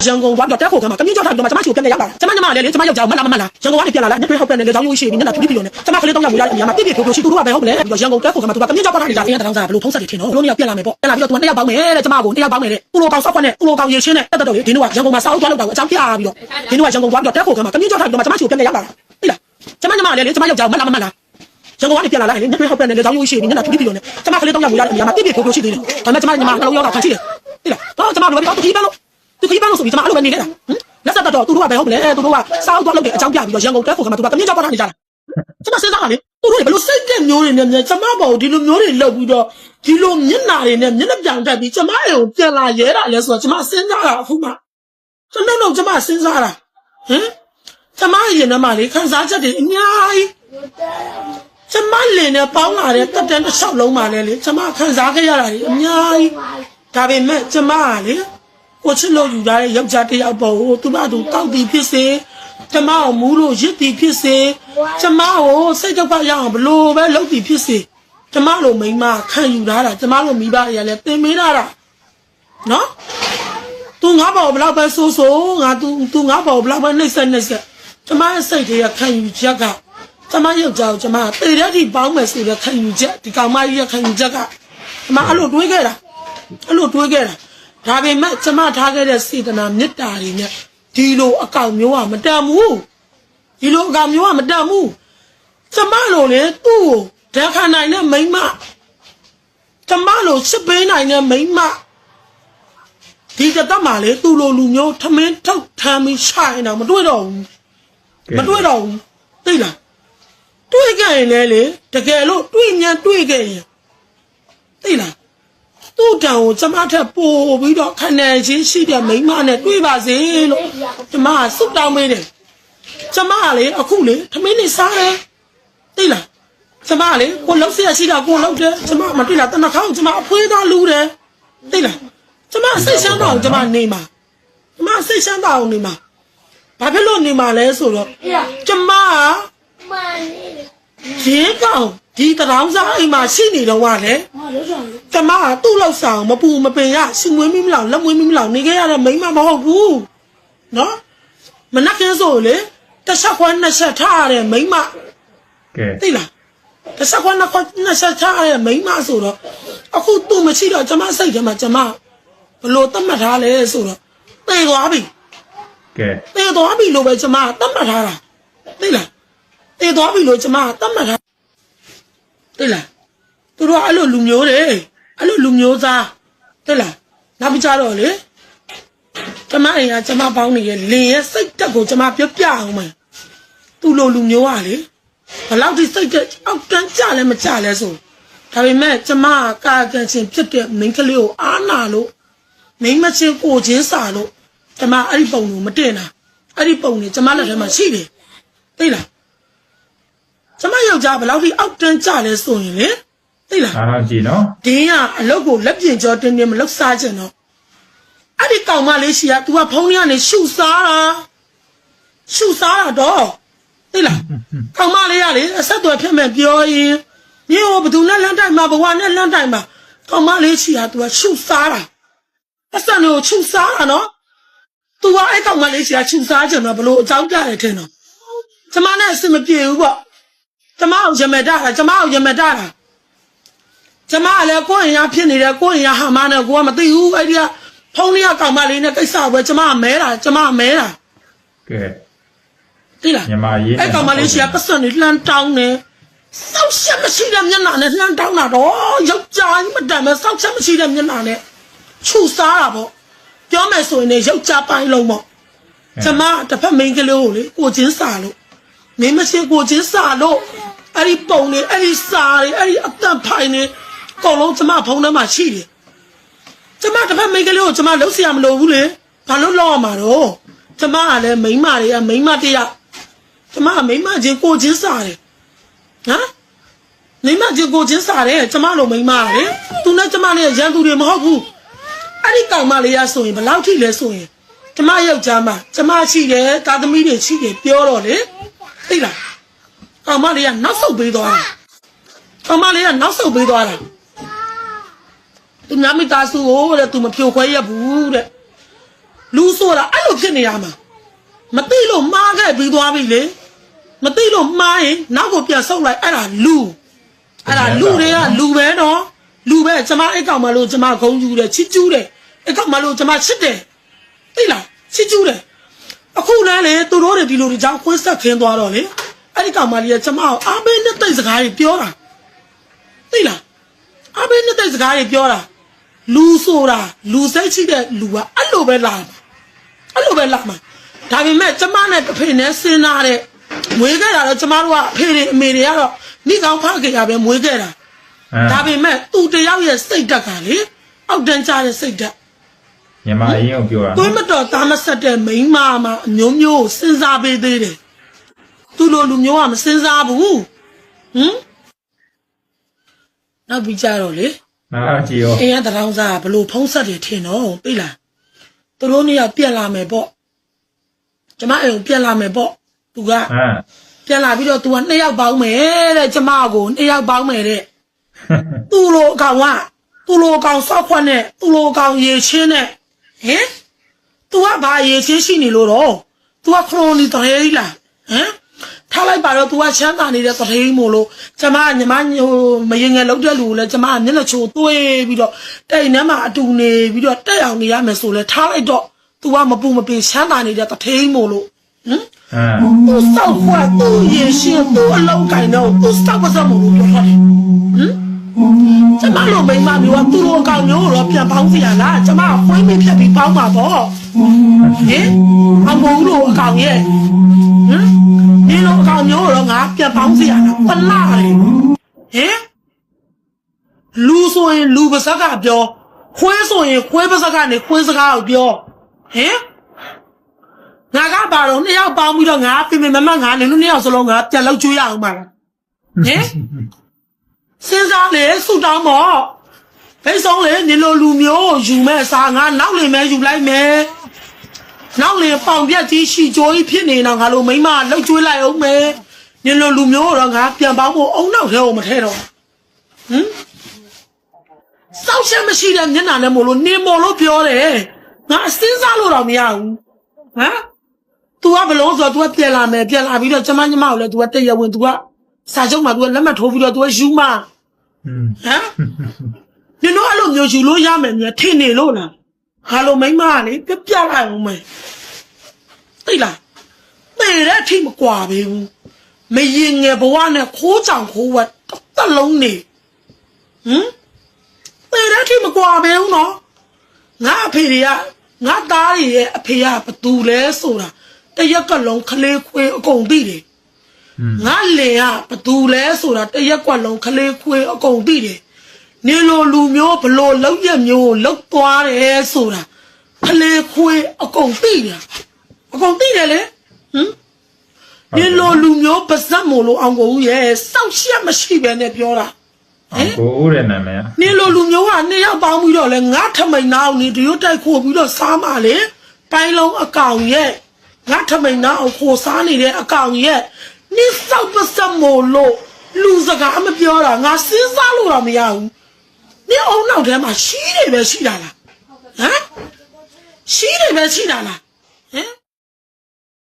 人工玩到这后干嘛？跟你叫他干嘛？怎么就变得样了？怎么来的？怎么要叫么啦？人工玩的变了，你最好变的找有些人那土地用的，怎么回来东要为了一样嘛？别去都白好不来，人工这后干嘛？都把跟你叫把他的家庭当啥？不如碰上的天哦，如你要变了没不？变了比较多，你要报名的，怎么过？你要报名的，不如搞少管的，不如搞有钱的，得到的，听懂啊？人工嘛少管了到涨价比较，听懂啊？人工玩到这后干嘛？跟你叫他干嘛？怎么就变得样了？对了，怎么来的？怎么要叫么啦？人工玩的变了，你最好变的找有些人那土地用的，怎么回来东要为了一样嘛？别去的，他们怎么老要看起的，对了，啊怎么路边都一般喽？都一般喽，属于怎么路边你的？那啥到都白好不来，都话少多了的涨价比较人工这后干嘛？都把跟你叫把他的家了，怎么身上的？都说不如谁的牛人呢？怎么保的牛人老不着？ဒီလိုမျက်နာတွေနဲ့မျက်နှာပြောင်တက်ပြီးကျမရုံပြန်လာရဲတာလဲဆိုတော့ကျမစဉ်းစားတာအခုမှကျွန်တော်ကျမစဉ်းစားတာဟင်ကျမရင်ထဲမှာလေခံစားချက်တွေအများကြီးကျမလင်နဲ့ပေါင်းလာတဲ့တက်တန်းတစ်လျှောက်လုံးမှာလေကျမခံစားခဲ့ရတာတွေအများကြီးဒါပေမဲ့ကျမကလေကိုချစ်လို့ယူထားတဲ့ယောက်ျားတစ်ယောက်ပေါ်ကိုသူ့ဘာသူတောက်တီဖြစ်စေကျမကိုမူးလို့ရစ်တီဖြစ်စေကျမကိုစိတ်ဒုက္ခရအောင်ဘလို့ပဲလုပ်တီဖြစ်စေကျမလိုမိန်းမခံယူထားတာကျမလိုမိဘတွေကလည်းသင်ပေးထားတာနော်သူငါ့ဘောဘလောက်ပဲဆိုးငါသူငါ့ဘောဘလောက်ပဲနှိမ့်ဆက်ကျမရဲ့စိတ်တွေကခံယူချက်ကကျမယောက်ျားကိုကျမတေတဲ့ဒီပေါင်းမယ်ဆိုတဲ့ခံယူချက်ဒီကောင်မကြီးရဲ့ခံယူချက်ကကျမအဲ့လိုတွေးခဲ့တာဒါပေမဲ့ကျမထားခဲ့တဲ့စေတနာမေတ္တာတွေနဲ့ဒီလိုအကောင်မျိုးကမတန်ဘူးဒီလိုအကောင်မျိုးကမတန်ဘူးကျမလိုလေသူ့ကိုဒါခနိုင်တဲ့မိန်းမကျမလိုစစ်ပေးနိုင်တဲ့မိန်းမဒီတက်မှာလေသူ့လိုလူမျိုးထမင်းထုတ်ထမ်းပြီးရှာရင်တော့မတွေ့တော့ဘူးသိလားတွေ့ခဲ့ရင်လေတကယ်လို့တွေ့ခဲ့ရင်သိလားသူ့တောင်ကိုကျမထက်ပို့ပြီးတော့ခဏချင်းရှိတဲ့မိန်းမနဲ့တွေ့ပါစေလို့ကျမကဆုတောင်းပေးတယ်ကျမကလေအခုလေထမင်းနေစားတယ်သိလားကျမလေကိုလှုပ်ဆက်ရှိတာကိုလှုပ်တယ်ကျမမတွေ့လားတနခါကျမအဖွေးသားလူတယ်သိလားကျမစိတ်ရှမ်းတော့ကျမနေမှာကျမစိတ်ရှမ်းတော့နေမှာဘာဖြစ်လို့နေမှာလဲဆိုတော့ကျမကဒီကောင်ဒီတရောင်းစားအိမ်မှာရှိနေတော့ကလေကျမကသူ့လောက်ဆောင်မပူမပင်ရရှင်မွေးမိမလောက်လက်မွေးမိမလောက်နေခဲ့ရတဲ့မိန်းမမဟုတ်ဘူးနော်မနက်ကင်းဆိုလေတစ်ချက်ခွန်းနှစ်ချက်ထားရတဲ့မိန်းမကဲသိလားတစ်ချက်ခွန်းနှစ်ချက်ထားရတဲ့မိန်းမဆိုတော့အခုသူ့မရှိတော့ကျမစိတ်ထဲမှာကျမဘလို့သတ်မှတ်ထားလဲဆိုတော့သေသွားပြီသေသွားပြီလို့ပဲကျမသတ်မှတ်ထားတာသိလားသေသွားပြီလို့ကျမသတ်မှတ်ထားသိလားသူတို့အဲ့လိုလူမျိုးတွေအဲ့လိုလူမျိုးသားသိလားနောက်ပြီးကြတော့လေကျမအိမ်ကကျမပေါင်းနေရဲ့လင်ရဲ့စိတ်တက်ကိုကျမပြအောင်မယ်သူ့လိုလူမျိုးကလေဘလောက်ဒီစိတ်တက်အောက်တန်းကြလဲမကြလဲဆိုဒါပေမဲ့ကျမကာကန်ချင်းဖြစ်တဲ့မိန်းကလေးကိုအားနာလို့မိန်းမချင်းကိုချင်းစာလို့ကျမအဲ့ဒီပုံကိုမတင်တာအဲ့ဒီပုံနဲ့ကျမလက်ထဲမှာရှိတယ်သိလားကျမယောက်ျားဘလောက်ဒီအောက်တန်းကြလဲဆိုရင်လေသိလားအားလုံးကြည့်နော်ဒင်းကအလုပ်ကိုလက်ပြင်ကျော်တင်းမလုပ်စားချင်တော့အဲ့ဒီကောင်မလေးရှိက तू ကဖုန်းထဲကနေရှုစားတာတော့သိလားကောင်မလေးကလေအဆက်တော်ဖြစ်မဲ့ပြောရင်မြေဘသူနဲ့လမ်းတိုင်းမှာဘဝနဲ့လမ်းတိုင်းမှာကောင်မလေးရှိက तू ကရှုစားတာအဆက်လို့ရှုစားတာနော် तू ကအဲ့ကောင်မလေးရှိကရှုစားချင်တော့ဘလို့အကြောင်းပြတယ်ထင်တော့ကျမနဲ့အစ်မပြေဘူးပေါ့ကျမအောင်ရမတာကျမကလည်းကိုယ်ရင်ရဖြစ်နေတယ်ကိုယ်ရင်ရဟာမနဲ့ကိုကမသိဘူးအဲ့ဒီကဖုန်းလေးကကောင်မလေးနဲ့ကိစ္စပဲကျမကမဲတာကဲသိလားအဲ့ကောင်မလေးရှိကပတ်စံနေလှမ်းတောင်းနေစောက်ချက်မရှိတဲ့မျက်နှာနဲ့လှမ်းတောင်းတာတော့ယောက်ျားကြီးမတန်မဲ့စောက်ချက်မရှိတဲ့မျက်နှာနဲ့ခြူစားတာပေါ့ပြောမယ်ဆိုရင်လည်းယောက်ျားပိုင်းလုံးပေါ့ကျမတစ်ဖက်မိန်းကလေးကိုလေကိုချင်းစာလို့မင်းမရှိကိုချင်းစာလို့အဲ့ဒီပုံနေအဲ့ဒီစာတွေအဲ့ဒီအသက်ဖိုင်နေအကုန်လုံးကျမဖုန်းထဲမှာရှိတယ်ကျမတစ်ဖက်မိန်းကလေးကိုကျမလှုပ်เสียမလို့ဘူးလေဘာလို့လောက်ရမှာတော့ကျမကလည်းမိန်းမတွေကမိန်းမတရကျမကမိန်းမချင်းကိုချင်းစားတယ်ဟမ်မိန်းမချင်းကိုချင်းစားတယ်ကျမလိုမိန်းမလေသူနဲ့ကျမနဲ့ရန်သူတွေမဟုတ်ဘူးအဲ့ဒီကောင်မလေးရဆိုရင်ဘယ်လောက်ထိလဲဆိုရင်ကျမယောက်ျားမကျမရှိတယ်တာသမီတွေရှိတယ်ပြောတော့လေသိလားကောင်မလေးကနောက်ဆုတ်ပေးသွားတာသူများမိသားစုကိုတဲ့သူမဖြိုခွဲရဘူးတဲ့ လူဆိုတာအဲ့လိုဖြစ်နေရမှာမသိလို့မှားခဲ့ပြီးသွားပြီလေမသိလို့မှားရင်နောက်ကိုပြန်ဆုပ်လိုက်အဲ့ဒါလူတွေကလူပဲနော်လူပဲကျမအဲ့ကောင်မလို့ကျမဂုံယူတယ်ချစ်ကျူးတယ်အဲ့ကောင်မလို့ကျမချစ်တယ်သိလားချစ်ကျူးတယ်အခုလည်းလေသူတို့တွေဒီလိုကြောင့်ခွန်းဆက်ခင်းသွားတော့လေအဲ့ဒီကောင်မလေးကကျမကိုအားပေးနဲ့တိတ်စကားတွေပြောတာသိလားအားပေးနဲ့တိတ်စကားတွေပြောတာလူဆိုတာလူစိတ်ရှိတဲ့လူကအဲ့လိုပဲလာမှာဒါပေမဲ့ကျမနဲ့တစ်ဖေနဲ့စဉ်းစားတဲ့မွေးခဲ့တာတော့ကျမတို့ကအဖေတွေအမေတွေကတော့မိကောင်းဖခင်ရပဲမွေးခဲ့တာဒါပေမဲ့သူတယောက်ရဲ့စိတ်ဓာတ်ကလေအောက်တန်းကျတဲ့စိတ်ဓာတ်မြန်မာအရင်ကိုပြောတာသွေးမတော်သားမဆက်တဲ့မိန်းမမှာအမျိုးမျိုးစဉ်းစားပေးသေးတယ်သူလိုလူမျိုးကမစဉ်းစားဘူးနောက်ပြီးကြတော့လေနောက်ကြည့်ရောအင်းရတရောင်းစားဘလို့ဖုံးဆက်တယ်ထင်တော့သိလားသူတို့နေရာပြက်လာမယ်ပေါ့ကျမအိမ်ပြက်လာမယ်ပေါ့သူကပြန်လာပြီးတော့ तू က2ယောက်ပေါင်းမယ်တဲ့ကျမကို2ယောက်ပေါင်းမယ်တဲ့သူ့လိုအကောင်ကသူ့လိုအကောင်စောက်ခွက်နဲ့သူ့လိုအကောင်ရေချင်းနဲ့ဟင် तू ကဘာရေချင်းရှိနေလို့တော့ तू ကခရိုနီတရေကြီးလားဟမ်ထားလိုက်ပါတော့ तू ကချမ်းသာနေတဲ့တရေကြီးမို့လို့ကျမညီမမရင်ငယ်လောက်တဲ့လူကိုလည်းကျမမျက်နှာချိုသွေးပြီးတော့တိတ်ထဲမှာအတူနေပြီးတော့တက်အောင်နေရမယ်ဆိုလဲထားလိုက်တော့ तू ကမပူမပင်ချမ်းသာနေတဲ့တရေကြီးမို့လို့ဟမ်သူစောက်ခွက်သူရေရှင်သူအလုံးကိုင်တော့သူစောက်ပါစမို့လို့ပြောထားတယ်ကျမတို့မိန်းမမျိုးကသူတို့အကောင်မျိုးတော့ပြန်ပေါင်းစီရလားကျမကဖွင့်မိဖြတ်ပြီးပေါင်းပါတော့ဟင်အမိုးတို့အကောင်ရဲ့ဒီလိုအကောင်မျိုးတော့ငါပြန်ပေါင်းစီရလားပလာလေဟင်လူဆိုရင်လူပါစကပြောခွေးဆိုရင်ခွေးပါစကနေခွေးစကားကိုပြောဟင်ငါကပါတော့2ယောက်ပေါင်းပြီးတော့ငါပြင်မမငါနင်တို့2ယောက်စလုံးငါပြန်လောက်ကျွေးရအောင်ပါလားဟင်စဉ်းစားလေဆူတောင်းပေါ့ဘိတ်ဆုံးလေနင်လိုလူမျိုးယူမဲ့စားငါနောက်လင်မဲယူလိုက်မယ်နောက်လင်ပေါင်ပြက်ကြီးရှိကြိုးကြီးဖြစ်နေတော့ငါလိုမိမလောက်ကျွေးလိုက်အောင်မယ်နင်လိုလူမျိုးတော့ငါပြန်ပေါင်းဖို့အုံနောက်ထဲကိုမထဲတော့စောက်ချက်မရှိတဲ့မျက်နှာနဲ့မို့လို့နင်မို့လို့ပြောတယ်ငါစဉ်းစားလို့တော့မရဘူးဟမ်तू ကဘလုံးဆိုတော့ तू ကပြန်လာမယ်ပြန်လာပြီးတော့ကျမညီမကိုလည်း तू ကတက်ရဝင် तू ကစာချုပ်မှာ तू ကလက်မှတ်ထိုးပြီးတော့ तू ကယူမဟမ်နင်တို့အဲ့လိုမျိုးယူလို့ရမယ်မြဲထင်နေလို့လားဟာလိုမိမကလေပြလိုက်အောင်မယ်သိလားသေတဲ့အထိမကွာပဲဘူးမရင်ငယ်ဘဝနဲ့ခိုးကြောင်ခိုးဝက်တစ်လုံးနေသေတဲ့အထိမကွာပဲဘူးနော်ငါအဖေတွေကငါသားတွေရဲ့အဖေကဘသူလဲဆိုတာတရက်ကလုံးခလေးခွေးအကုန်သိတယ်ငါလင်ကဘသူလဲဆိုတာတရက်ကွက်လုံးခလေးခွေးအကုန်သိတယ်နေလိုလူမျိုးဘလို့လောက်ရမျိုးလောက်သွားတယ်ဆိုတာခလေးခွေးအကုန်သိတယ်လေနေလိုလူမျိုးပါဇက်မို့လို့အောင်ကိုရဲ့စောက်ရှက်မရှိပဲနဲ့ပြောတာကိုဦးရဲ့နာမည်နေလိုလူမျိုးက2ယောက်ပေါင်းပြီးတော့လဲငါထမိန်နာအောင်နေဒီရုတ်တိုက်ခိုးပြီးတော့စားမှလေပိုင်းလုံးအကောင်ရဲ့ငါထမိန်နာအောင်ခိုးစားနေတဲ့အကောင်ရဲ့နေစောက်ပါစမို့လို့လူစကားမပြောတာငါစဉ်းစားလို့တော့မရဘူးနေအောင်နောက်ထဲမှာရှိတယ်ပဲရှိတာလားဟမ်ရှိတယ်ပဲရှိတာလားဟမ်